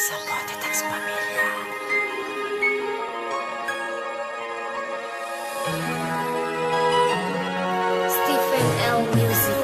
Sa Potitex Pamilya. Stephen L. Music.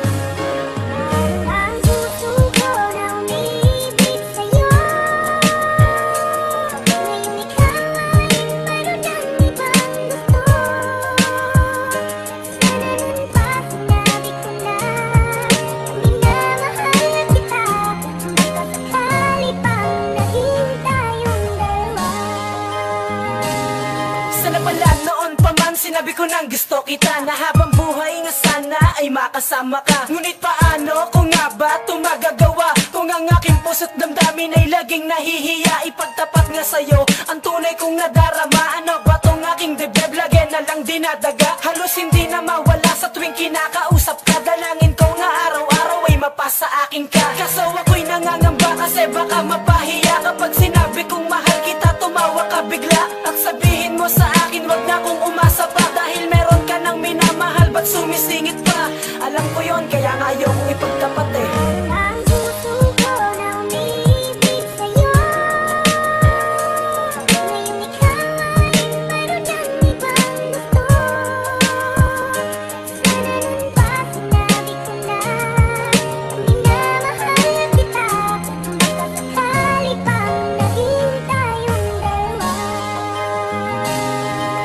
Sinabi ko nang gusto kita na habang buhay nga sana ay makasama ka. Ngunit paano kung nga ba ito magagawa? Kung ang aking puso't damdamin ay laging nahihiya ipagtapat nga sa'yo ang tunay kong nadarama. Ano ba tong aking dibdib lagi na lang dinadaga? Halos hindi na mawala sa tuwing kinakausap ka. Dalangin ko nga araw-araw ay mapasa akin ka. Kaso ako'y nangangamba kasi baka mapahiya kapag sinabi kong mahal kita, tumawa ka bigla at sabihin mo sa akin wag na kong umasa pa. Dahil meron ka nang minamahal, ba't sumisingit pa? Alam ko yon, kaya nga ayokong ipagtapat eh. Ang susuko na umibig sa'yo, ngayon ikaw ay mayroon ng ibang gusto. Sana nun pa sinabi ko na minamahal kita, baka sakali pang naging tayong dalawa.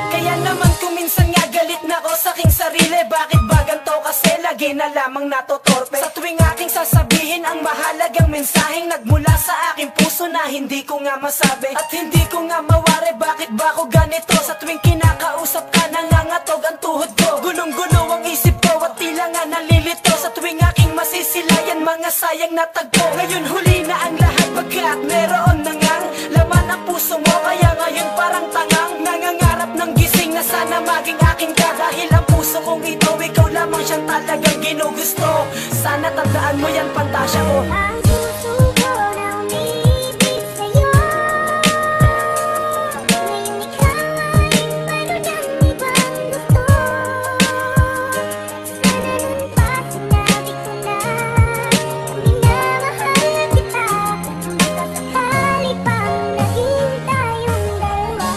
Kaya naman kung minsan nga galit na ko sa aking sarili, bakit ba ganito kasi lagi na lamang natotorpe? Sa tuwing aking sasabihin ang mahalagang mensaheng nagmula sa aking puso na hindi ko nga masabi at hindi ko nga mawari, bakit ba ako ganito? Sa tuwing kinakausap ka nangangatog ang tuhod ko, gulong-gulo ang isip ko at tila nga nalilito. Sa tuwing aking masisilayan mga sayang na tagpo, ngayon huli na ang lahat pagkat meron na ngang laman ang puso mo. Kaya ngayon parang tangang nangangarap ng gising na sana maging akin ka. Dahil ang puso kong ito, ikaw lamang siyang talagang ginugusto. Sana tandaan mo yan, pantasya ko. Ang susuko na umibig sa'yo, ngayon ikaw ay mayroon ng ibang gusto. Sana nun pa sinabi ko na minamahal kita, baka sakali pang naging tayong dalawa.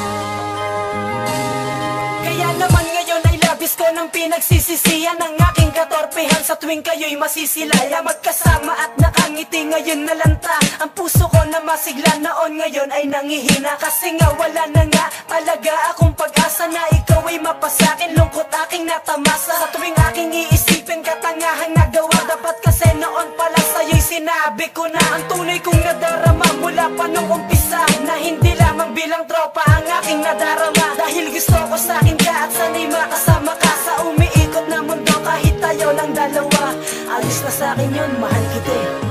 Kaya naman ngayon ay labis ko ng pinagsisisihan ng aking katorpehan. Sa tuwing kayo'y masisilaya magkasama at nakangiti, ngayon nalanta ang puso ko na masigla noon, ngayon ay nangihina. Kasi nga wala na nga talaga akong pag-asa na ikaw ay mapasakin, lungkot aking natamasa. Sa tuwing aking iisipin katangahang nagawa, dapat kasi noon pala sa'yo'y sinabi ko na ang tunay kong nadarama mula pa nung umpisa, na hindi lamang bilang tropa ang aking nadarama. Dahil gusto ko sa'kin ka at sana'y makasama ka sa umiikot na mundo kahit tayo lang dalawa. Alis na sa'kin yun, mahal kita eh.